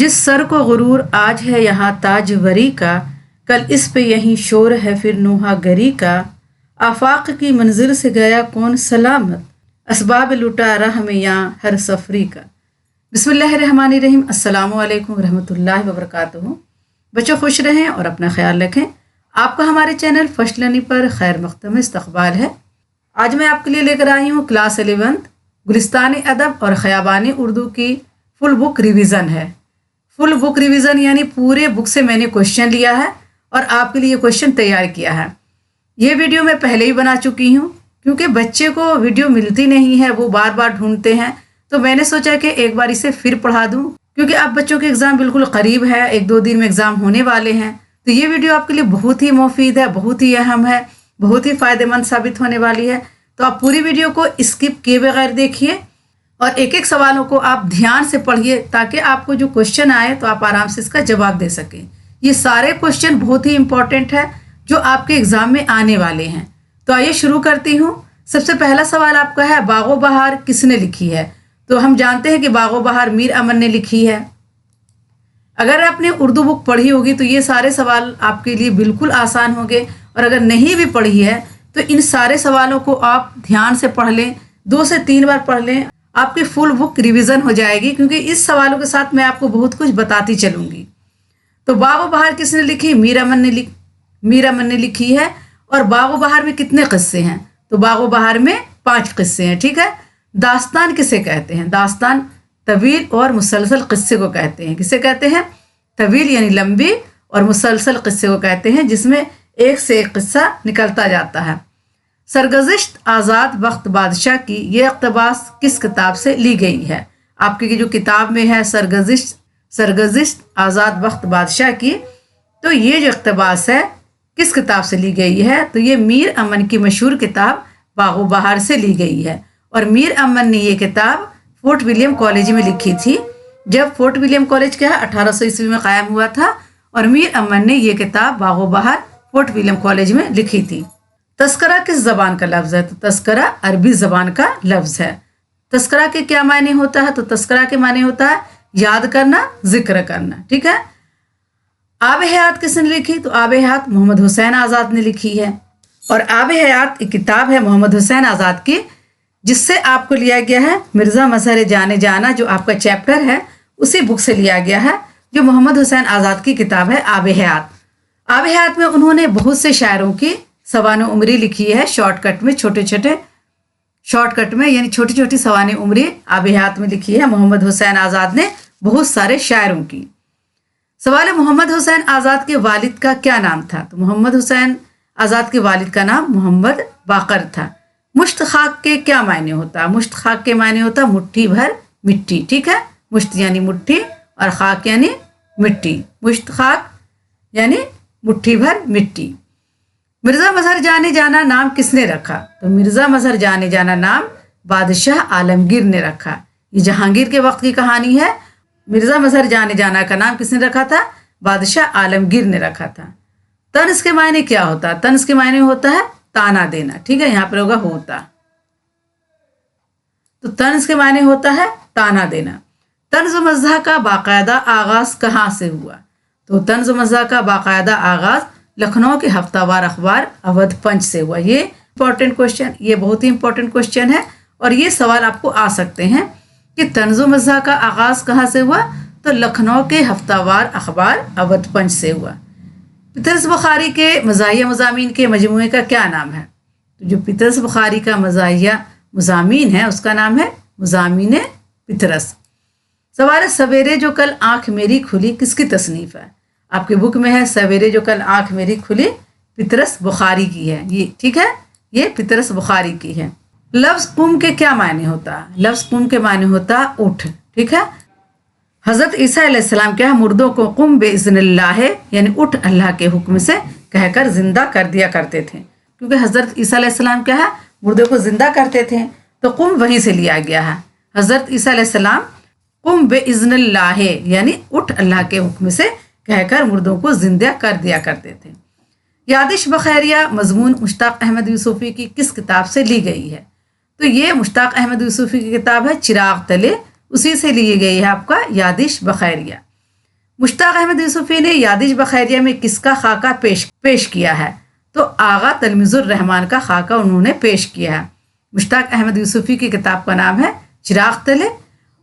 जिस सर को गुरूर आज है यहाँ ताजवरी का, कल इस पे यहीं शोर है फिर नूहा गरी का। आफाक की मंजिल से गया कौन सलामत, असबाब लुटा राह में यहाँ हर सफरी का। बिस्मिल्लाहिर्रहमानिर्रहीम। अस्सलामु अलैकुम रहमतुल्लाहि व बरकातुहू। बच्चों खुश रहें और अपना ख्याल रखें। आपका हमारे चैनल फर्स्ट लर्निंग पर खैर मख्तम इस्तक़बाल है। आज मैं आपके लिए लेकर आई हूँ क्लास 11 गुलिस्तान अदब और ख़याबान उर्दू की फुल बुक रिवीज़न है। फुल बुक रिवीज़न यानी पूरे बुक से मैंने क्वेश्चन लिया है और आपके लिए क्वेश्चन तैयार किया है। ये वीडियो मैं पहले ही बना चुकी हूँ क्योंकि बच्चे को वीडियो मिलती नहीं है, वो बार बार ढूंढते हैं, तो मैंने सोचा कि एक बार इसे फिर पढ़ा दूँ क्योंकि अब बच्चों के एग्ज़ाम बिल्कुल करीब है, 1-2 दिन में एग्ज़ाम होने वाले हैं। तो ये वीडियो आपके लिए बहुत ही मुफीद है, बहुत ही अहम है, बहुत ही फ़ायदेमंद साबित होने वाली है। तो आप पूरी वीडियो को स्किप किए बगैर देखिए और एक एक सवालों को आप ध्यान से पढ़िए ताकि आपको जो क्वेश्चन आए तो आप आराम से इसका जवाब दे सकें। ये सारे क्वेश्चन बहुत ही इंपॉर्टेंट है जो आपके एग्ज़ाम में आने वाले हैं। तो आइए शुरू करती हूँ। सबसे पहला सवाल आपका है, बागो बहार किसने लिखी है? तो हम जानते हैं कि बागो बहार मीर अमन ने लिखी है। अगर आपने उर्दू बुक पढ़ी होगी तो ये सारे सवाल आपके लिए बिल्कुल आसान होंगे, और अगर नहीं भी पढ़ी है तो इन सारे सवालों को आप ध्यान से पढ़ लें, 2 से 3 बार पढ़ लें, आपकी फुल बुक रिवीजन हो जाएगी क्योंकि इस सवालों के साथ मैं आपको बहुत कुछ बताती चलूँगी। तो बागो बहार किसने लिखी? मीर अमन ने लिखी है। और बागो बहार में कितने किस्से हैं? तो बागो बहार में 5 किस्से हैं, ठीक है। दास्तान किसे कहते हैं? दास्तान तवील और मुसलसल किस्से को कहते हैं। किसे कहते हैं? तवील यानी लंबी, और मुसलसल किस्से को कहते हैं जिसमें एक से एक किस्सा निकलता जाता है। सरगज़िश्त आज़ाद बख्त बादशाह की ये इक़्तिबास किस किताब से ली गई है? आपकी जो किताब में है सरगज़िश्त आज़ाद बख्त बादशाह की, तो ये जो इक़्तिबास है किस किताब से ली गई है? तो ये मीर अमन की मशहूर किताब बागो बहार से ली गई है। और मीर अमन ने ये किताब फोर्ट विलियम कॉलेज में लिखी थी। जब फोर्ट विलियम कॉलेज क्या है 1800 ईस्वी में कायम हुआ था, और मीर अमन ने ये किताब बागो बहार फोर्ट विलियम कॉलेज में लिखी थी। तस्करा किस ज़बान का लफ्ज़ है? तो तस्करा अरबी ज़बान का लफ्ज़ है। तस्करा के क्या मायने होता है? तो तस्करा के मायने होता है याद करना, जिक्र करना, ठीक है। आब हयात किसने लिखी? तो आब हयात मोहम्मद हुसैन आज़ाद ने लिखी है। और आब हयात एक किताब है मोहम्मद हुसैन आज़ाद की, जिससे आपको लिया गया है मिर्ज़ा मज़हर जाने जाना, जो आपका चैप्टर है उसी बुक से लिया गया है, जो मोहम्मद हुसैन आज़ाद की किताब है आब हयात। आब हयात में उन्होंने बहुत से शायरों की सवान उमरी लिखी है, शॉर्टकट में, शॉर्टकट में यानी छोटी छोटी सवान उमरी आब हयात में लिखी है मोहम्मद हुसैन आज़ाद ने बहुत सारे शायरों की। सवाल है, मोहम्मद हुसैन आज़ाद के वालिद का क्या नाम था? तो मोहम्मद हुसैन आज़ाद के वालिद का नाम मोहम्मद बाकर था। मुश्त खाक के क्या मायने होता? मुश्त खाक के मायने होता मुट्ठी भर मिट्टी, ठीक है। मुश्त यानी मुट्ठी और खाक यानी मिट्टी। मुश्त खाक यानी मुट्ठी भर मिट्टी। मिर्ज़ा मज़हर जाने जाना नाम किसने रखा? तो मिर्ज़ा मज़हर जाने जाना नाम बादशाह आलमगीर ने रखा। ये जहांगीर के वक्त की कहानी है। मिर्ज़ा मज़हर जाने जाना का नाम किसने रखा था? बादशाह आलमगीर ने रखा था। तन्ज़ के मायने क्या होता है? तन्ज़ के मायने होता है ताना देना, ठीक है। यहाँ पर होगा होता। तो तन्ज़ के मायने होता है ताना देना। तन्ज़ मज़्ह का बाकायदा आगाज़ कहाँ से हुआ? तो तन्ज़ मज़्ह का बाकायदा आगाज़ लखनऊ के हफ्तावार अखबार अवध पंच से हुआ। ये इंपॉर्टेंट क्वेश्चन, ये बहुत ही इंपॉर्टेंट क्वेश्चन है और ये सवाल आपको आ सकते हैं कि तन्ज़ मज़्ह का आगाज़ कहाँ से हुआ? तो लखनऊ के हफ्तावार अखबार अवध पंच से हुआ। पीतरस बुखारी के मज़ाहिया मज़ामीन के मजमूए का क्या नाम है? तो जो पीतरस बुखारी का मज़ाहिया मज़ामीन है उसका नाम है मज़ामीन पीतरस। सवाल है, सवेरे जो कल आँख मेरी खुली किसकी तसनीफ़ है? आपकी बुक में है सवेरे जो कल आँख मेरी खुली, पीतरस बुखारी की है ये, ठीक है। ये पीतरस बुखारी की है। लफ्ज़ कुम के क्या मायने होता है? लफ्ज़ कुम के मायने होता उठ, ठीक है। हज़रत ईसा अलैहिस्सलाम क्या है? मुर्दों को कुम बेइज़्निल्लाह यानी उठ अल्लाह के हुक्म से कहकर जिंदा कर दिया करते थे, क्योंकि हज़रत ईसा अलैहिस्सलाम क्या है? मुर्दों को जिंदा करते थे, तो कुम वहीं से लिया गया है। हज़रत ईसा अलैहिस्सलाम कुम बेइज़्निल्लाह यानी उठ अल्लाह के हुक्म से कहकर मुर्दों को जिंदा कर दिया करते थे। यादिश बखैरिया मजमून मुश्ताक अहमद यूसुफ़ी की किस किताब से ली गई है? तो ये मुश्ताक अहमद यूसुफ़ी की किताब है चिराग तले, उसी से ली गई है आपका यादिश बखैरिया। मुश्ताक अहमद यूसुफी ने यादिश बखैरिया में किसका खाका पेश किया है? तो आगा तलमीजुर रहमान का खाका उन्होंने पेश किया है। मुश्ताक अहमद यूसुफी की किताब का नाम है चिराग तले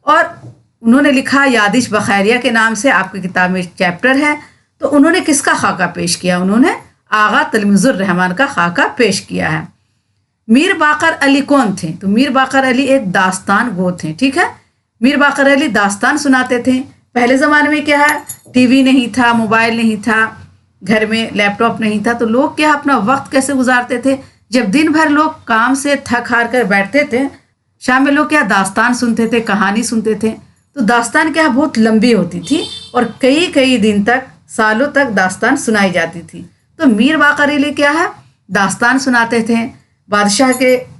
और उन्होंने लिखा यादिश बखैरिया के नाम से आपकी किताब में चैप्टर है। तो उन्होंने किसका खाका पेश किया? उन्होंने आगा तलमीजुर रहमान का खाका पेश किया है। मीर बाकर अली कौन थे? तो मीर बाकर अली एक दास्तान गो थे। ठीक है, मीर बाकर अली दास्तान सुनाते थे। पहले ज़माने में क्या है, टीवी नहीं था, मोबाइल नहीं था, घर में लैपटॉप नहीं था, तो लोग क्या अपना वक्त कैसे गुजारते थे? जब दिन भर लोग काम से थक हार कर बैठते थे, शाम में लोग क्या दास्तान सुनते थे, कहानी सुनते थे। तो दास्तान क्या बहुत लंबी होती थी और कई कई दिन तक, सालों तक दास्तान सुनाई जाती थी। तो मीर बाकर अली क्या है, दास्तान सुनाते थे। बादशाह के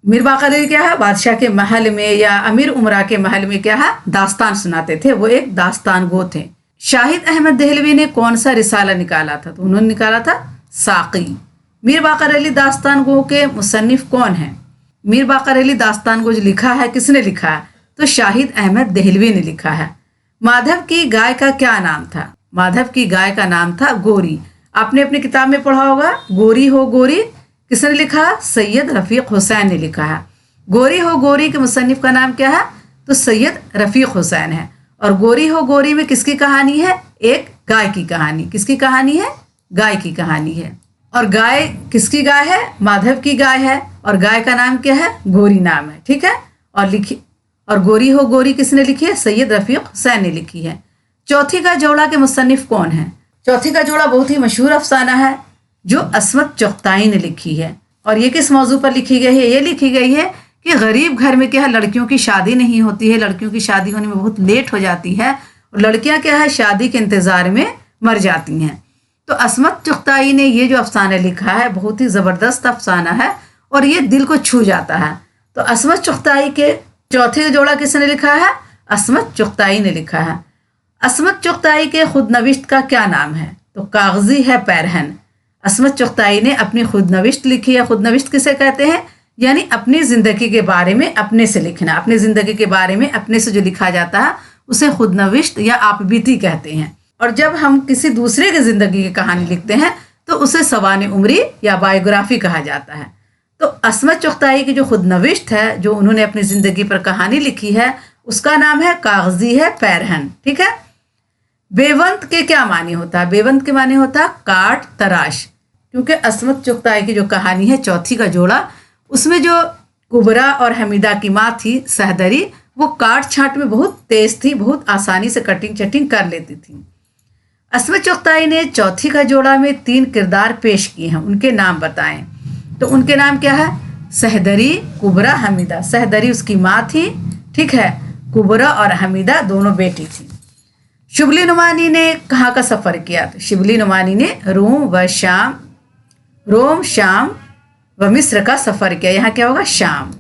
मीर बाकर अली क्या है, बादशाह के महल में या अमीर उमरा के महल में क्या है, दास्तान सुनाते थे। वो एक दास्तान गो थे। शाहिद अहमद देहलवी ने कौन सा रिसाला निकाला था? तो उन्होंने निकाला था साकी। मीर बाकर अली दास्तान गो के मुसन्निफ कौन है? मीर बाकर अली दास्तान गो जो लिखा है, किसने लिखा है? तो शाहिद अहमद देहलवी ने लिखा है। माधव की गाय का क्या नाम था? माधव की गाय का नाम था गोरी। आपने अपनी किताब में पढ़ा होगा, गोरी हो गोरी किसने लिखा? सैयद रफ़ीक हुसैन ने लिखा है। गोरी हो गोरी के मुसन्निफ का नाम क्या है? तो सैयद रफ़ीक हुसैन है। और गोरी हो गोरी में किसकी कहानी है? एक गाय की कहानी। किसकी कहानी है? गाय की कहानी है। और गाय किसकी गाय है? माधव की गाय है। और गाय का नाम क्या है? गोरी नाम है। ठीक है, और गोरी हो गोरी किसने लिखी है? सैयद रफ़ीक हुसैन ने लिखी है। चौथी का जोड़ा के मुसन्निफ कौन है? चौथी का जोड़ा बहुत ही मशहूर अफसाना है जो अस्मत चुग़ताई ने लिखी है। और ये किस मौजू पर लिखी गई है? ये लिखी गई है कि गरीब घर में क्या है, लड़कियों की शादी नहीं होती है, लड़कियों की शादी होने में बहुत लेट हो जाती है और लड़कियां क्या है, शादी के इंतज़ार में मर जाती हैं। तो अस्मत चुग़ताई ने ये जो अफसाना लिखा है बहुत ही ज़बरदस्त अफसाना है और ये दिल को छू जाता है। तो अस्मत चुग़ताई के चौथे जोड़ा किसने लिखा है? अस्मत चुग़ताई ने लिखा है। अस्मत चुग़ताई के खुदनविश्त का क्या नाम है? तो कागजी है पैरहन। अस्मत चुग़ताई ने अपनी खुदनविश्त लिखी है। खुदनविश्त किसे कहते हैं? यानी अपनी ज़िंदगी के बारे में अपने से लिखना। अपनी ज़िंदगी के बारे में अपने से जो लिखा जाता है उसे खुदनविश्त या आपबीती कहते हैं। और जब हम किसी दूसरे की ज़िंदगी की कहानी लिखते हैं तो उसे सवाने उम्री या बायोग्राफी कहा जाता है। तो अस्मत चुग़ताई की जो खुदनविश्त है, जो उन्होंने अपनी ज़िंदगी पर कहानी लिखी है, उसका नाम है कागजी है पैरहन। ठीक है। बेवंत के क्या माने होता है? बेवंत के माने होता है काट तराश। क्योंकि अस्मत चुग़ताई की जो कहानी है, चौथी का जोड़ा, उसमें जो कुबरा और हमीदा की माँ थी सहदरी, वो काट छांट में बहुत तेज थी, बहुत आसानी से कटिंग चटिंग कर लेती थी। अस्मत चुग़ताई ने चौथी का जोड़ा में 3 किरदार पेश किए हैं, उनके नाम बताएं। तो उनके नाम क्या है? सहदरी, कुबरा, हमीदा। सहदरी उसकी माँ थी, ठीक है। कुबरा और हमीदा दोनों बेटी थी। शिबली नुमानी ने कहाँ का सफ़र किया? तो शिबली नुमानी ने रोम, शाम व मिस्र का सफ़र किया। यहाँ क्या होगा? शाम।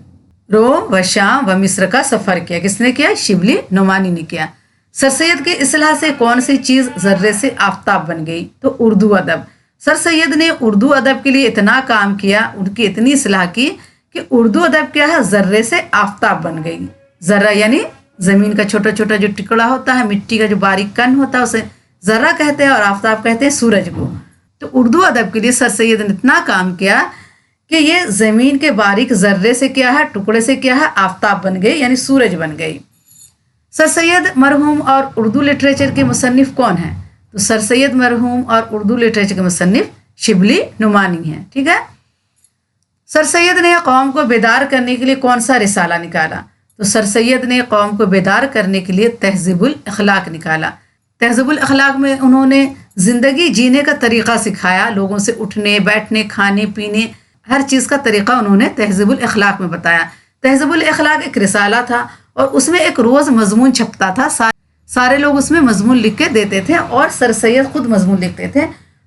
रोम व शाम व मिस्र का सफ़र किया। किसने किया? शिबली नुमानी ने किया। सर सैयद की इस्लाह से कौन सी चीज़ ज़र्रे से आफताब बन गई? तो उर्दू अदब। सर सैयद ने उर्दू अदब के लिए इतना काम किया, उनकी इतनी इस्लाह की कि उर्दू अदब क्या है, ज़र्रे से आफताब बन गई। ज़र्रा यानी ज़मीन का छोटा छोटा जो टुकड़ा होता है, मिट्टी का जो बारीक कण होता है, उसे ज़र्रा कहते हैं और आफताब कहते हैं सूरज को। तो उर्दू अदब के लिए सर सैयद ने इतना काम किया कि ये ज़मीन के बारीक ज़र्रे से क्या है, टुकड़े से क्या है, आफताब बन गई, यानी सूरज बन गई। सर सैयद मरहूम और उर्दू लिटरेचर के मुसन्निफ कौन है? तो सर सैयद मरहूम और उर्दू लिटरेचर के मुसन्निफ शिबली नुमानी हैं। ठीक है। सर सैयद ने कौम को बेदार करने के लिए कौन सा रिसाला निकाला? तो सर सैयद ने कौम को बेदार करने के लिए तहज़ीबुल अखलाक निकाला। तहज़ीबुल अखलाक में उन्होंने ज़िंदगी जीने का तरीक़ा सिखाया, लोगों से उठने बैठने खाने पीने हर चीज़ का तरीक़ा उन्होंने तहज़ीबुल अखलाक में बताया। तहज़ीबुल अखलाक एक रिसाला था और उसमें एक रोज़ मजमून छपता था। सारे लोग उसमें मजमून लिख के देते थे और सर सैयद खुद मजमून लिखते थे।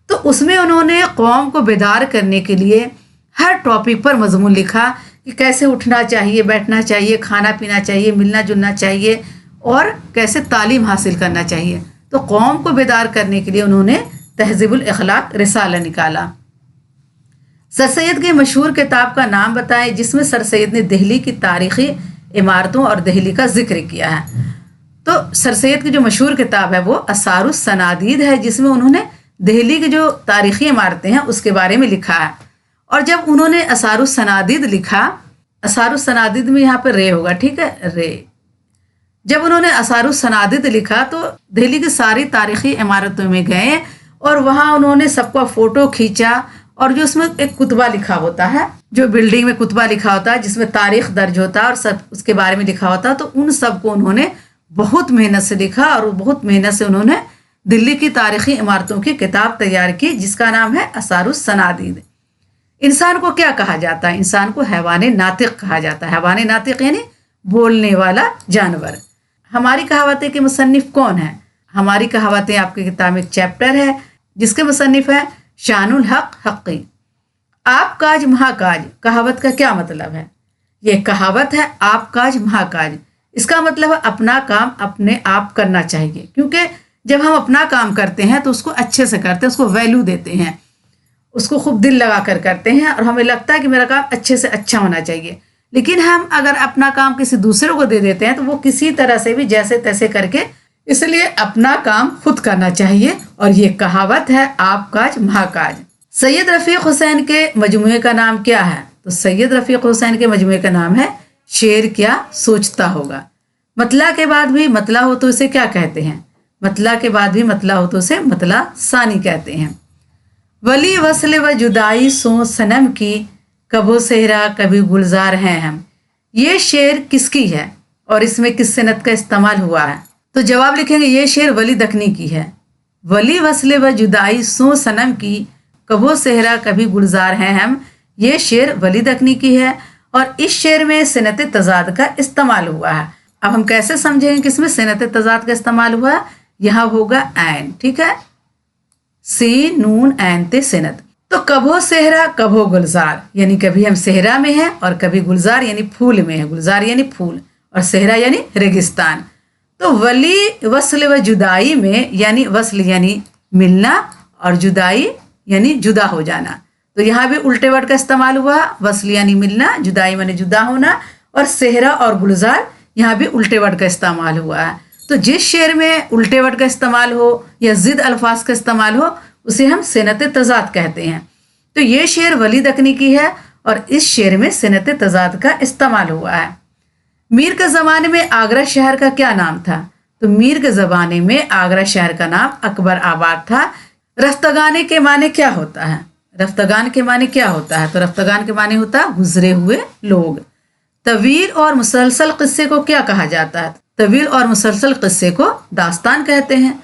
तो उसमें उन्होंने कौम को बेदार करने के लिए हर टॉपिक पर मजमून लिखा कि कैसे उठना चाहिए, बैठना चाहिए, खाना पीना चाहिए, मिलना जुलना चाहिए और कैसे तालीम हासिल करना चाहिए। तो कौम को बेदार करने के लिए उन्होंने तहज़ीबुल अखलाक रिसाला निकाला। सर सैयद की मशहूर किताब का नाम बताएं जिसमें सर सैयद ने दिल्ली की तारीख़ी इमारतों और दिल्ली का जिक्र किया है। तो सर सैयद की जो मशहूर किताब है वो असारुस सनादीद है, जिसमें उन्होंने दिल्ली की जो तारीख़ी इमारतें हैं उसके बारे में लिखा है। और जब उन्होंने असारुस सनादीद लिखा, असारुस सनादीद में यहाँ पर रे होगा, ठीक है, रे। जब उन्होंने असारुस सनादीद लिखा तो दिल्ली की सारी तारीख़ी इमारतों में गए और वहाँ उन्होंने सबका फ़ोटो खींचा, और जो उसमें एक कुतबा लिखा होता है, जो बिल्डिंग में कुतबा लिखा होता है जिसमें तारीख़ दर्ज होता है और सब उसके बारे में लिखा होता है, तो उन सबको उन्होंने बहुत मेहनत से लिखा और बहुत मेहनत से उन्होंने दिल्ली की तारीख़ी इमारतों की किताब तैयार की, जिसका नाम है असारुस सनादीद। इंसान को क्या कहा जाता है? इंसान को हैवान नातिक कहा जाता है। हैवान नातिक यानी बोलने वाला जानवर। हमारी कहावतें के मुसन्निफ कौन है? हमारी कहावतें आपकी किताब में एक चैप्टर है जिसके मुसन्निफ है शानुल हक हक़ी। आप काज महाकाज, कहावत का क्या मतलब है? ये कहावत है आप काज महाकाज। इसका मतलब है अपना काम अपने आप करना चाहिए, क्योंकि जब हम अपना काम करते हैं तो उसको अच्छे से करते हैं, उसको वैल्यू देते हैं, उसको खूब दिल लगा कर करते हैं और हमें लगता है कि मेरा काम अच्छे से अच्छा होना चाहिए। लेकिन हम अगर अपना काम किसी दूसरे को दे देते हैं तो वो किसी तरह से भी जैसे तैसे करके, इसलिए अपना काम खुद करना चाहिए। और ये कहावत है आप काज महाकाज। सैयद रफ़ीक हुसैन के मजमूए का नाम क्या है? तो सैयद रफ़ीक हुसैन के मजमूए का नाम है शेर क्या सोचता होगा। मतला के बाद भी मतला हो तो इसे क्या कहते हैं? मतला के बाद भी मतला हो तो उसे मतला सानी कहते हैं। वली वसल व जुदाई सो सनम की, कबो सेहरा कभी गुलजार हैं हम। ये शेर किसकी है और इसमें किस सनत का इस्तेमाल हुआ है? तो जवाब लिखेंगे ये शेर वली दखनी की है। वली वसल व जुदाई सो सनम की, कबो सेहरा कभी गुलजार हैं हम। ये शेर वली दखनी की है और इस शेर में सनत तजाद का इस्तेमाल हुआ है। अब हम कैसे समझेंगे कि इसमें सनत तजाद का इस्तेमाल हुआ है? यहाँ होगा ऐन, ठीक है, सी नून ऐन ते सनत। तो कभो सेहरा कभो गुलजार, यानी कभी हम सेहरा में हैं और कभी गुलजार यानी फूल में है। गुलजार यानी फूल और सेहरा यानी रेगिस्तान। तो वली वस्ल व जुदाई में, यानी वस्ल यानी मिलना और जुदाई यानी जुदा हो जाना, तो यहाँ भी उल्टे वर्ड का इस्तेमाल हुआ। वस्ल यानी मिलना, जुदाई यानी जुदा होना, और सेहरा और गुलजार यहाँ भी उल्टे वर्ड का इस्तेमाल हुआ है। तो जिस शेर में उल्टे वर्ड का इस्तेमाल हो या ज़िद अल्फाज का इस्तेमाल हो उसे हम सनत तजाद कहते हैं। तो ये शेर वली दखनी की है और इस शेर में सनत तजाद का इस्तेमाल हुआ है। मीर के ज़माने में आगरा शहर का क्या नाम था? तो मीर के ज़माने में आगरा शहर का नाम अकबर आबाद था। रफ्तगाने के माने क्या होता है? रफ्तगान के माने क्या होता है? तो रफ्तगान के माने होता है गुजरे हुए लोग। तवील और मुसलसल किस्से को क्या कहा जाता है? तवील और मुसलसल किस्से को दास्तान कहते हैं।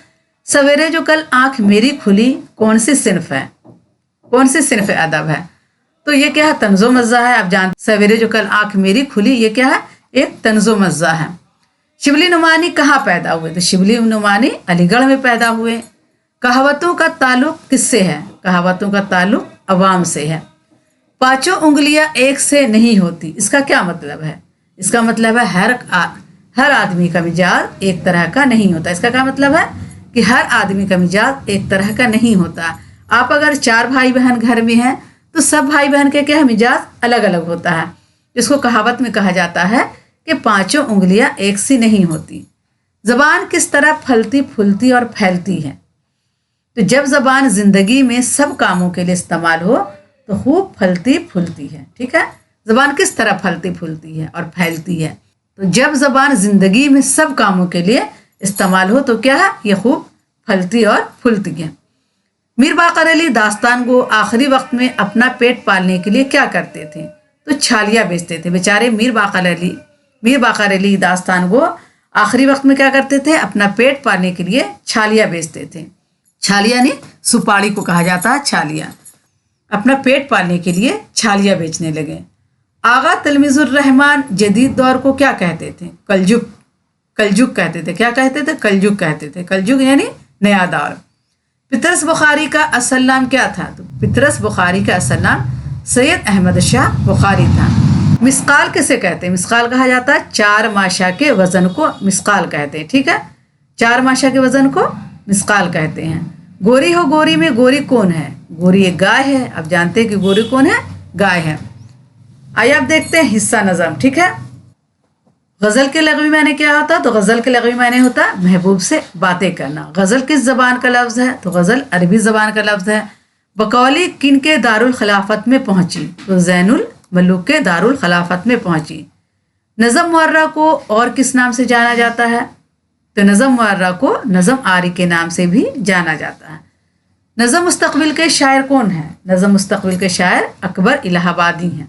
सवेरे जो कल आंख मेरी खुली कौन सी सिन्फ है? कौन सी सिन्फ अदब है? तो ये क्या है? तंज़ो मज़्ज़ा है। आप जानते सवेरे जो कल आंख मेरी खुली, ये क्या है? एक तंज़ो मज़्ज़ा है। शिबली नुमानी कहाँ पैदा हुए? तो शिबली नुमानी अलीगढ़ में पैदा हुए। कहावतों का ताल्लुक किससे है? कहावतों का ताल्लुक अवाम से है। पांचों उंगलियां एक से नहीं होती, इसका क्या मतलब है? इसका मतलब है हर आदमी का मिजाज एक तरह का नहीं होता। इसका क्या मतलब है? कि हर आदमी का मिजाज एक तरह का नहीं होता। आप अगर 4 भाई बहन घर में हैं तो सब भाई बहन के क्या मिजाज अलग अलग होता है। इसको कहावत में कहा जाता है कि पांचों उंगलियां एक सी नहीं होती। ज़बान किस तरह फलती फूलती और फैलती है? तो जब ज़बान ज़िंदगी में सब कामों के लिए इस्तेमाल हो तो खूब फलती फूलती है, ठीक है। ज़बान किस तरह फलती फूलती है और फैलती है? तो जब ज़बान ज़िंदगी में सब कामों के लिए इस्तेमाल हो तो क्या है? ये खूब फलती और फूलती है। मीर बाकर अली दास्तान को आखिरी वक्त में अपना पेट पालने के लिए क्या करते थे? तो छालियाँ बेचते थे। बेचारे मीर बाकर अली दास्तान को आखिरी वक्त में क्या करते थे? अपना पेट पालने के लिए छालियाँ बेचते थे। छालियाँ नहीं, सुपारी को कहा जाता है छालियाँ। अपना पेट पालने के लिए छालियाँ बेचने लगे। आगा तलमीज़ुर रहमान जदीद दौर को क्या कहते थे? कलजुग कहते थे। क्या कहते थे? कलजुग कहते थे। कलजुग यानी नया दौर। पितरस बुखारी का असल नाम क्या था? तो पितरस बुखारी का असल नाम सैयद अहमद शाह बुखारी था। मिसकाल किसे कहते हैं? मिसकाल कहा जाता है 4 माशा के वज़न को मिसकाल कहते हैं, ठीक है। 4 माशा के वज़न को मिसकाल कहते हैं। गोरी हो गोरी में गोरी कौन है? गोरी एक गाय है। आप जानते हैं कि गोरी कौन है? गाय है। आइए आप देखते हैं हिस्सा नज़म, ठीक है। غزل کے لغوی معنی کیا ہوتا؟ تو غزل کے لغوی معنی ہوتا محبوب سے باتیں کرنا۔ غزل کس زبان کا لفظ ہے؟ تو غزل عربی زبان کا لفظ ہے۔ بقولی کن کے دارالخلافت میں پہنچی؟ تو زین الملوک کے دارالخلافت میں پہنچی۔ نظم معرہ کو اور کس نام سے جانا جاتا ہے؟ تو نظم معرہ کو نظم آری کے نام سے بھی جانا جاتا ہے۔ نظم مستقبل کے شاعر کون ہیں؟ نظم مستقبل کے شاعر اکبر الہ آبادی ہیں۔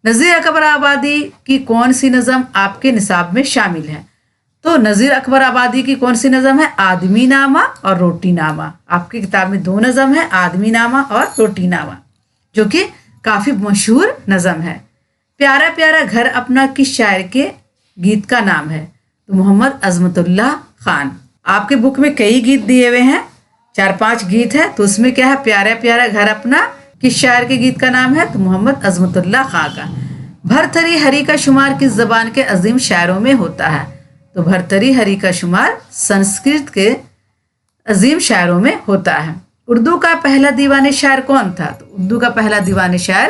نظیر اکبر آبادی کی کون سی نظم آپ کے نصاب میں شامل ہے؟ تو نظیر اکبر آبادی کی کون سی نظم ہے؟ آدمی نامہ اور روٹی نامہ۔ آپ کی کتاب میں 2 نظم ہے، آدمی نامہ اور روٹی نامہ، جو کہ کافی مشہور نظم ہے۔ پیارا پیارا گھر اپنا کس شاعر کے گیت کا نام ہے؟ تو محمد عظمت اللہ خان۔ آپ کے بک میں کئی گیت دیے ہوئے ہیں، 4-5 گیت ہے، تو اس میں کیا ہے؟ پیارا پیارا گھر اپنا کس شاعر کے گیت کا نام ہے؟ تو محمد عظمت اللہ خان کا۔ بھرتھری ہری کا شمار کس زبان کے عظیم شاعروں میں ہوتا ہے؟ تو بھرتھری ہری کا شمار سنسکرت کے عظیم شاعروں میں ہوتا ہے۔ اردو کا پہلا دیوان شاعر کون تھا؟ تو اردو کا پہلا دیوان شاعر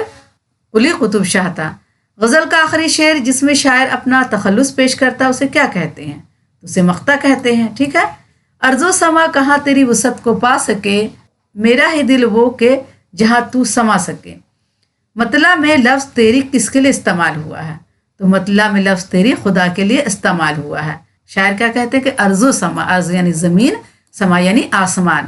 قلی قطب شاہ تھا۔ غزل کا آخری شعر جس میں شاعر اپنا تخلص پیش کرتا ہے اسے کیا کہتے ہیں؟ اسے مقطع کہتے ہیں، ٹھیک ہے۔ ارض و سما کہاں تیری وسعت کو پا سکے، میرا ہی دل وہ کہ جہاں تو سما سکے۔ مطلع میں لفظ تیری کس کے لیے استعمال ہوا ہے؟ تو مطلع میں لفظ تیری خدا کے لیے استعمال ہوا ہے۔ شاعر کیا کہتے ہیں کہ ارض و سما، ارض یعنی زمین، سما یعنی آسمان،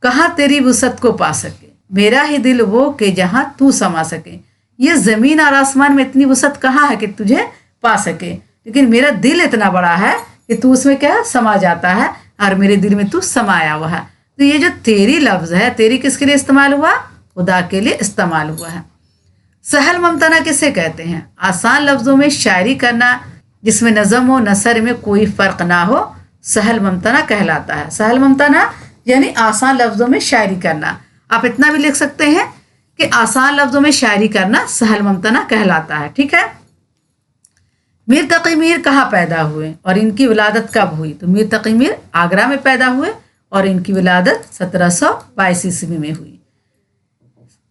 کہاں تیری وسعت کو پا سکے، میرا ہی دل وہ کہ جہاں تو سما سکے۔ یہ زمین اور آسمان میں اتنی وسعت کہاں ہے کہ تجھے پا سکے، لیکن میرا دل اتنا بڑا ہے کہ تو اس میں کیا سما جاتا ہے، اور میرے دل میں تو سمایا ہوا ہے۔ تو یہ جو تیری لفظ ہے، تیری کس کے لیے استعمال ہوا؟ خدا کے لیے استعمال ہوا ہے۔ سہل ممتنع کسے کہتے ہیں؟ آسان لفظوں میں شاعری کرنا جس میں نظم و نثر میں کوئی فرق نہ ہو، سہل ممتنع کہلاتا ہے۔ سہل ممتنع یعنی آسان لفظوں میں شاعری کرنا۔ آپ اتنا بھی لکھ سکتے ہیں کہ آسان لفظوں میں شاعری کرنا سہل ممتنع کہلاتا ہے، ٹھیک ہے۔ میر تقی میر کہاں پیدا ہوئے اور ان کی ولادت کب ہوئی؟ تو میر تقی میر آگرہ میں پیدا ہوئے اور ان کی ولادت 1722 عیسوی میں ہوئی۔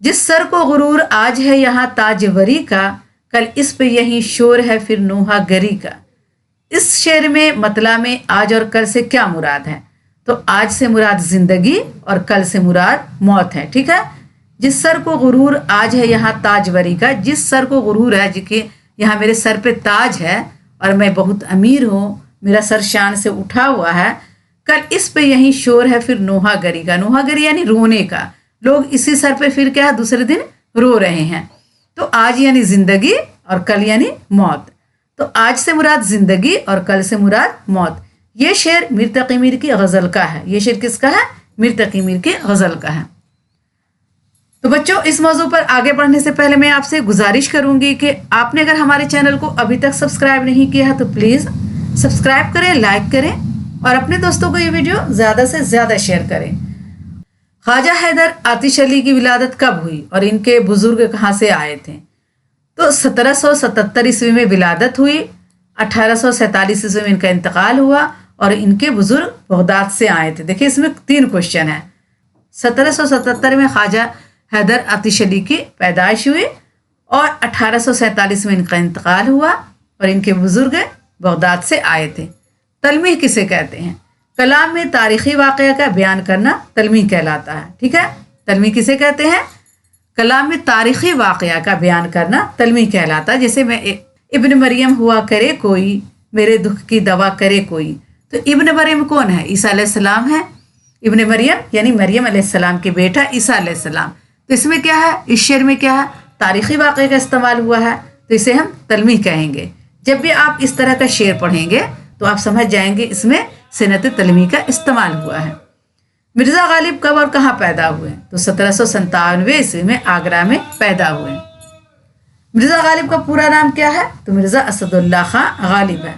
جس سر کو غرور آج ہے یہاں تاج وری کا، کل اس پہ یہی شور ہے پھر نوحہ گری کا۔ اس شعر میں مطلع میں آج اور کل سے کیا مراد ہے؟ تو آج سے مراد زندگی اور کل سے مراد موت ہے، ٹھیک ہے۔ جس سر کو غرور آج ہے یہاں تاج وری کا، جس سر کو غرور ہے جو کہ یہاں میرے سر پہ تاج ہے اور میں بہت امیر ہوں، میرا سر شان سے اٹھا ہوا ہے، کل اس پہ یہی شور ہے پھر نوحہ گری کا۔ نوحہ گری یعنی رونے کا، لوگ اسی سر پہ پھر کیا دوسرے دن رو رہے ہیں۔ تو آج یعنی زندگی اور کل یعنی موت، تو آج سے مراد زندگی اور کل سے مراد موت۔ یہ شعر میر تقی میر کی غزل کا ہے۔ یہ شعر کس کا ہے؟ میر تقی میر کی غزل کا ہے۔ تو بچوں، اس موضوع پر آگے بڑھنے سے پہلے میں آپ سے گزارش کروں گی کہ آپ نے اگر ہمارے چینل کو ابھی تک سبسکرائب نہیں کیا ہے تو پلیز سبسکرائب کریں، لائک کریں اور اپنے دوستوں کو یہ ویڈیو زیادہ سے زیادہ شیئر کریں۔ خواجہ حیدر آتش علی کی ولادت کب ہوئی اور ان کے بزرگ کہاں سے آئے تھے؟ تو 1777 عیسوی میں ولادت ہوئی، 1847 عیسوی میں ان کا انتقال ہوا اور ان کے بزرگ بغداد سے آئے تھے۔ دیکھیں اس میں 3 کوشچن ہیں۔ 1777 میں خواجہ حیدر آتش علی کی پیدائش ہوئی اور 1847 میں ان کا انتقال ہوا اور ان کے بزرگ بغداد سے آئے تھے۔ تلمیح کسے کہتے ہیں؟ کلام میں تاریخی واقعہ کا بیان کرنا تلمیح کہلاتا ہے، ٹھیک ہے۔ تلمیح کسے کہتے ہیں؟ کلام میں تاریخی واقعہ کا بیان کرنا تلمیح کہلاتا ہے۔ جیسے میں ابن مریم ہوا کرے کوئی، میرے دکھ کی دوا کرے کوئی۔ تو ابن مریم کون ہے؟ عیسیٰ علیہ السلام ہے۔ ابن مریم یعنی مریم علیہ السلام کے بیٹا عیسیٰ علیہ السلام۔ تو اس میں کیا ہے؟ اس شعر میں کیا ہے؟ تاریخی واقعے کا استعمال ہوا ہے، تو اسے ہم تلمیح کہیں گے۔ جب بھی آپ اس طرح کا شعر پڑھیں گے تو آپ سمجھ جائیں گے اس میں صنعت تلمیح کا استعمال ہوا ہے۔ مرزا غالب کب اور کہاں پیدا ہوئے؟ تو 1797 عیسوی میں آگرہ میں پیدا ہوئے۔ مرزا غالب کا پورا نام کیا ہے؟ تو مرزا اسد اللہ خان غالب ہے۔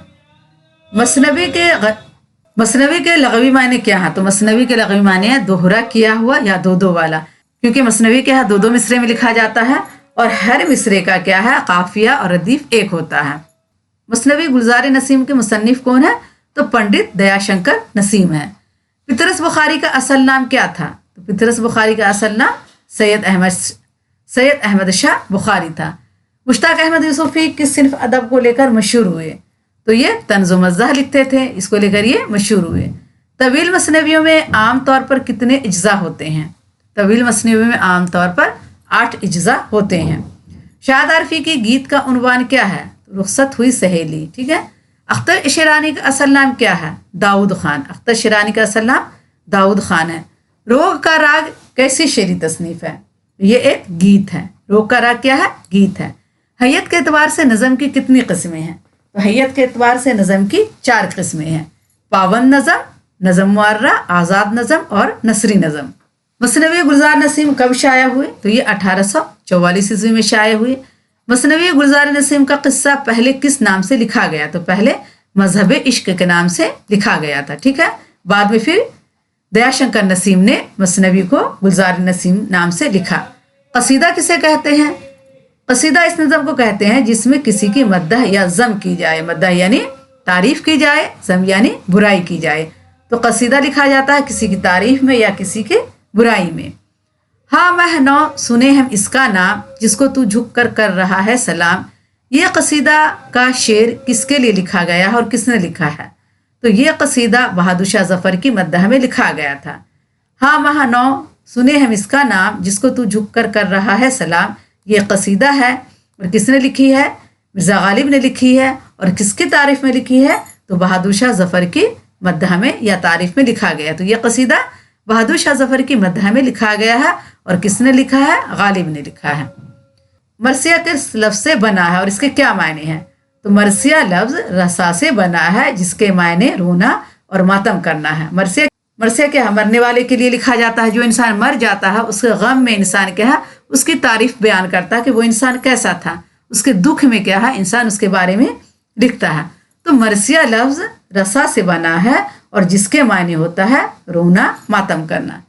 مثنوی کے لغوی معنی کیا ہے؟ تو مثنوی کے لغوی معنی ہے دوہرا کیا ہوا یا دو والا، کیونکہ مثنوی کیا ہے 2 مصرے میں لکھا جاتا ہے اور ہر مصرے کا کیا ہے قافیہ اور ردیف ایک ہوتا ہے۔ مثنوی گلزار نسیم کے مصنف کون ہے؟ تو پنڈت دیا شنکر نسیم ہے۔ پطرس بخاری کا اصل نام کیا تھا؟ تو پطرس بخاری کا اصل نام سید احمد شاہ بخاری تھا۔ مشتاق احمد یوسفی کس صنف ادب کو لے کر مشہور ہوئے؟ तो ये तंज़ मज़ाह लिखते थे, इसको लेकर ये मशहूर हुए। तवील मसनवियों में आम तौर पर कितने इज्जा होते हैं? तवील मसनवियों में आम तौर पर 8 इज्जा होते हैं। शाद आरफी की गीत का उन्वान क्या है? रुखसत हुई सहेली, ठीक है। अख्तर शिरानी का असल नाम क्या है? दाऊद खान। अख्तर शिरानी का असल नाम दाऊद खान है। रोग का राग कैसी शेरी तसनीफ है? ये एक गीत है। रोग का राग क्या है? गीत है। हैयत के एतबार से नज़म की कितनी किस्में हैं? तो हैयत के एतबार से नज़म की 4 किस्में हैं। पाबंद नज़म, नज़म मुअर्रा, आज़ाद नज़म और नसरी नज़म। मसनवी गुलजार नसीम कब शाया हुए? तो ये 1844 ईस्वी में शाया हुए। मसनवी गुलजार नसीम का किस्सा पहले किस नाम से लिखा गया? तो पहले मजहब इश्क के नाम से लिखा गया था, ठीक है। बाद में फिर दयाशंकर नसीम ने मसनवी को गुलजार नसीम नाम से लिखा। कसीदा किसे कहते हैं? कसीदा इस नज़म को कहते हैं जिसमें किसी की मद्दह या जम की जाए। मद्दह यानी तारीफ की जाए, जम यानी बुराई की जाए। तो कसीदा लिखा जाता है किसी की तारीफ में या किसी की बुराई में। हाँ मह नौ सुने हम इसका नाम, जिसको तू झुक कर रहा है सलाम। ये कसीदा का शेर किसके लिए लिखा गया है और किसने लिखा है? तो ये कसीदा बहादुर शाह जफर की मद्दह में लिखा गया था। हाँ मह नौ सुने हम इसका नाम, जिसको तू झुक कर रहा है सलाम। ये कसीदा है और किसने लिखी है? मिर्ज़ा गालिब ने लिखी है। और किसकी तारीफ में लिखी है? तो बहादुर शाह जफर की मद्दह में या तारीफ में लिखा गया। तो ये कसीदा बहादुर शाह जफर की मद्दह में लिखा गया है। और किसने लिखा है? गालिब ने लिखा है। मरसिया किस लफ्ज़ से बना है और इसके क्या मायने हैं? तो मरसिया लफ्ज़ रसा से बना है, जिसके मायने रोना और मातम करना है। मरसिया क्या है? मरने वाले के लिए लिखा जाता है। जो इंसान मर जाता है उसके गम में इंसान क्या है? उसकी तारीफ बयान करता है कि वो इंसान कैसा था, उसके दुख में क्या है, इंसान उसके बारे में लिखता है। तो मरसिया लफ्ज़ रसा से बना है और जिसके मायने होता है रोना, मातम करना।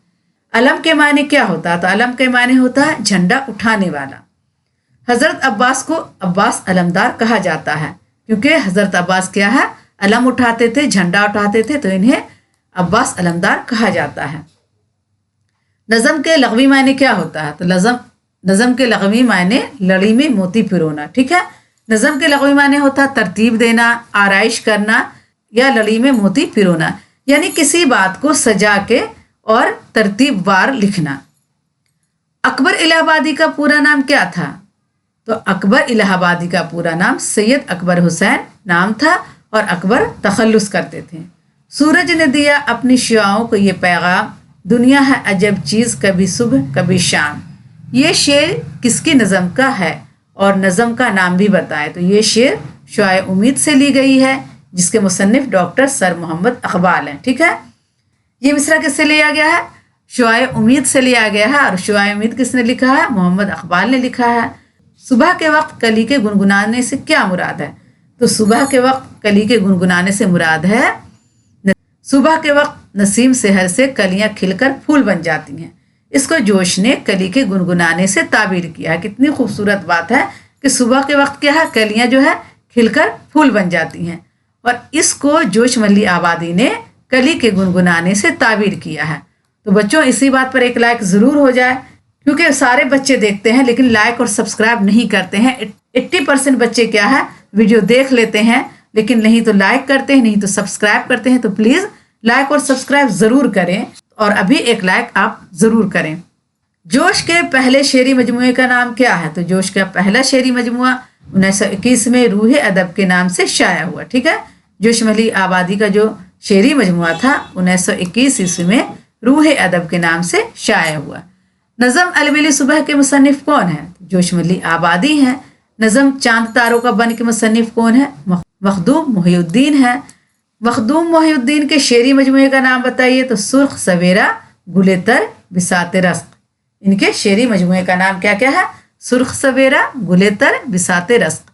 अलम के मायने क्या होता है? तो अलम के मायने होता है झंडा उठाने वाला। हज़रत अब्बास को अब्बास अलमदार कहा जाता है क्योंकि हज़रत अब्बास क्या है? अलम उठाते थे, झंडा उठाते थे, तो इन्हें अब्बास अलमदार कहा जाता है। नज़म के लगवी मायने क्या होता है? तो नज़म के लगवी मायने लड़ी में मोती पिरोना, ठीक है। नज़म के लगवी मायने होता है तरतीब देना, आराइश करना या लड़ी में मोती पिरोना, यानी किसी बात को सजा के और तरतीबवार लिखना। अकबर इलाहाबादी का पूरा नाम क्या था? तो अकबर इलाहाबादी का पूरा नाम सैयद अकबर हुसैन नाम था और अकबर तखल्लुस करते थे। सूरज ने दिया अपनी शुआओं को ये पैगाम, दुनिया है अजब चीज़, कभी सुबह कभी शाम। ये शेर किसकी नज़म का है और नज़म का नाम भी बताएं? तो ये शेर शुआए उम्मीद से ली गई है, जिसके मुसन्निफ डॉक्टर सर मोहम्मद इकबाल हैं, ठीक है। ये मिसरा किससे लिया गया है? शुआए उम्मीद से लिया गया है। और शुआए उम्मीद किसने लिखा है? मोहम्मद इकबाल ने लिखा है। सुबह के वक्त कली के गुनगुनाने से क्या मुराद है? तो सुबह के वक्त कली के गुनगुनाने से मुराद है सुबह के वक्त नसीम सेहर से कलियां खिलकर फूल बन जाती हैं। इसको जोश ने कली के गुनगुनाने से ताबीर किया है। कितनी खूबसूरत बात है कि सुबह के वक्त क्या है? कलियां जो है खिलकर फूल बन जाती हैं। और इसको जोश मल्ली आबादी ने कली के गुनगुनाने से ताबीर किया है। तो बच्चों इसी बात पर एक लाइक ज़रूर हो जाए, क्योंकि सारे बच्चे देखते हैं लेकिन लाइक और सब्सक्राइब नहीं करते हैं। 80% बच्चे क्या है? वीडियो देख लेते हैं लेकिन नहीं तो लाइक करते हैं, नहीं तो सब्सक्राइब करते हैं। तो प्लीज़ लाइक और सब्सक्राइब ज़रूर करें और अभी एक लाइक आप ज़रूर करें। जोश के पहले शेरी मजमूए का नाम क्या है? तो जोश का पहला शेरी मजमूआ 1921 में रूह अदब के नाम से शाया हुआ, ठीक है। जोश मल्ली आबादी का जो शेरी मजमूआ था 1921 ईस्वी में रूह अदब के नाम से शाया हुआ। नज़म अलबिली सुबह के मुसन्निफ कौन है? जोश मल्ली आबादी हैं। नज़म चांद तारों का बन के मुसन्निफ कौन है? मखदूम मोहिउद्दीन है। मखदूम मोहिउद्दीन के शेरी मजमूए का नाम बताइए। तो सुर्ख सवेरा, गुलेतर, बिसाते रस्क। इनके शेरी मजमूए का नाम क्या क्या है? सुर्ख सवेरा, गुलेतर, बिसाते रस्क।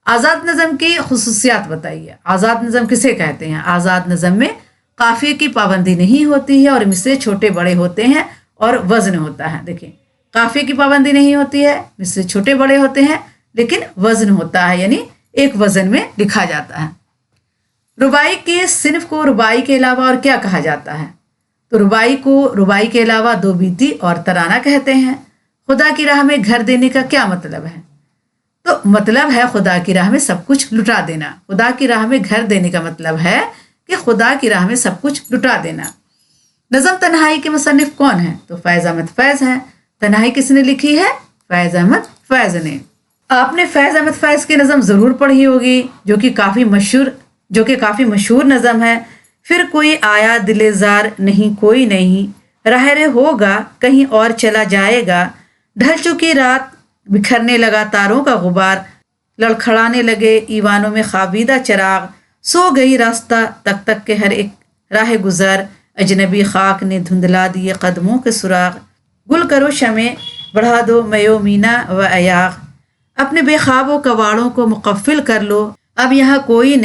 आज़ाद नज़म की खुसूसियात बताइए। आज़ाद नज़म किसे कहते हैं? आज़ाद नज़म में काफ़िए की पाबंदी नहीं होती है और मिसरे छोटे बड़े होते हैं और वज़न होता है। देखिए, काफ़िए की पाबंदी नहीं होती है, मिसरे छोटे बड़े होते हैं, लेकिन वज़न होता है, यानी एक वज़न में लिखा जाता है। रुबाई के सिन्फ को रुबाई के अलावा और क्या कहा जाता है? तो रुबाई को रुबाई के अलावा दो बीती और तराना कहते हैं। खुदा की राह में घर देने का क्या मतलब है? तो मतलब है खुदा की राह में सब कुछ लुटा देना। खुदा की राह में घर देने का मतलब है कि खुदा की राह में सब कुछ लुटा देना। नज़म तन्हाई के मुसन्निफ कौन है? तो फैज़ अहमद फैज़ हैं। तन्हाई किसने लिखी है? फैज़ अहमद फैज़ ने। आपने फैज़ अहमद फैज़ की नज़म ज़रूर पढ़ी होगी, जो कि काफ़ी मशहूर नज़म है। फिर कोई आया दिले ज़ार नहीं कोई नहीं, राहरे होगा कहीं और चला जाएगा, ढल चुकी रात बिखरने लगा तारों का गुबार, लड़खड़ाने लगे ईवानों में खाबीदा चराग, सो गई रास्ता तक तक के हर एक राह गुज़र, अजनबी खाक ने धुंधला दिए कदमों के सुराग, गुल करो शमे बढ़ा दो मयो मीना व अयाग, अपने बेख्वाबों कवाड़ों को मुकफ़िल कर लो, अब यहाँ कोई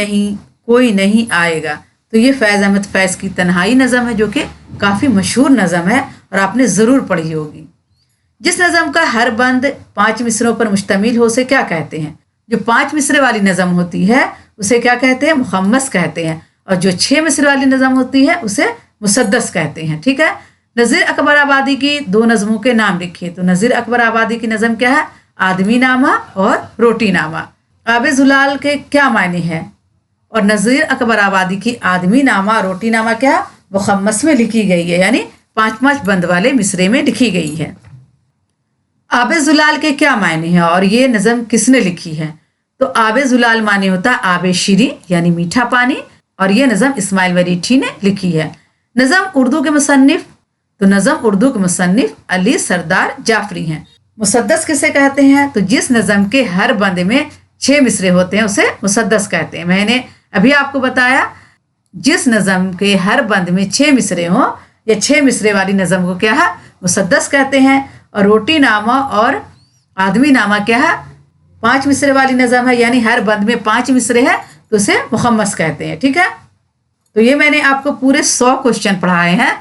नहीं आएगा। तो ये फैज़ अहमद फैज़ की तन्हाई नज़म है, जो कि काफ़ी मशहूर नज़म है और आपने ज़रूर पढ़ी होगी। जिस नज़म का हर बंद 5 मिसरों पर मुश्तमिल हो उसे क्या कहते हैं? जो 5 मिसरे वाली नज़म होती है उसे क्या कहते हैं? मुखम्मस कहते हैं। और जो 6 मिसरे वाली नज़म होती है उसे मुसद्दस कहते हैं। ठीक है। नज़ीर अकबर आबादी की 2 नज़मों के नाम लिखिए। तो नज़ीर अकबर आबादी की नज़म क्या है? आदमी नामा और रोटी नामा। आब जुलाल के क्या मायने हैं? और नज़ीर अकबर आबादी की आदमी नामा रोटी नामा क्या? मुखम्मस में लिखी गई है, यानी 5-5 बंद वाले मिसरे में लिखी गई है। आब जुलाल के क्या मायने हैं और ये नज़म किसने लिखी है? तो आब जुलाल माने होता है आब शीरी यानी मीठा पानी, और ये नज़म इस्माइल मरीठी ने लिखी है। नज़म उर्दू के मुसन्निफ अली सरदार जाफरी हैं। मुसद्दस किसे कहते हैं? तो जिस नज़म के हर बंद में 6 मिसरे होते हैं उसे मुसद्दस कहते हैं। मैंने अभी आपको बताया, जिस नज़म के हर बंद में 6 मिसरे हों या 6 मिसरे वाली नज़म को क्या है? मुसद्दस कहते हैं। और रोटी नामा और आदमी नामा क्या है? 5 मिसरे वाली नज़म है, यानी हर बंद में 5 मिसरे है तो उसे मुखम्मस कहते हैं। ठीक है। तो ये मैंने आपको पूरे 100 क्वेश्चन पढ़ाए हैं।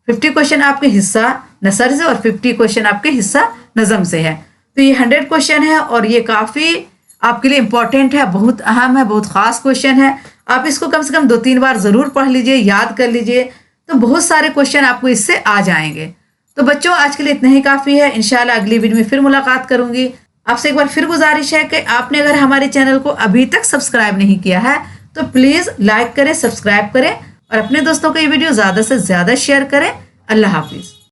50 क्वेश्चन आपके हिस्सा नसर से और 50 क्वेश्चन आपके हिस्सा नज़म से है। तो ये 100 क्वेश्चन है और ये काफ़ी आपके लिए इम्पोर्टेंट है, बहुत अहम है, बहुत ख़ास क्वेश्चन है। आप इसको कम से कम 2-3 बार ज़रूर पढ़ लीजिए, याद कर लीजिए, तो बहुत सारे क्वेश्चन आपको इससे आ जाएंगे। तो बच्चों आज के लिए इतना ही काफ़ी है। इंशाल्लाह अगली वीडियो में फिर मुलाकात करूंगी। आपसे एक बार फिर गुजारिश है कि आपने अगर हमारे चैनल को अभी तक सब्सक्राइब नहीं किया है तो प्लीज़ लाइक करें, सब्सक्राइब करें और अपने दोस्तों को ये वीडियो ज़्यादा से ज़्यादा शेयर करें। अल्लाह हाफिज़।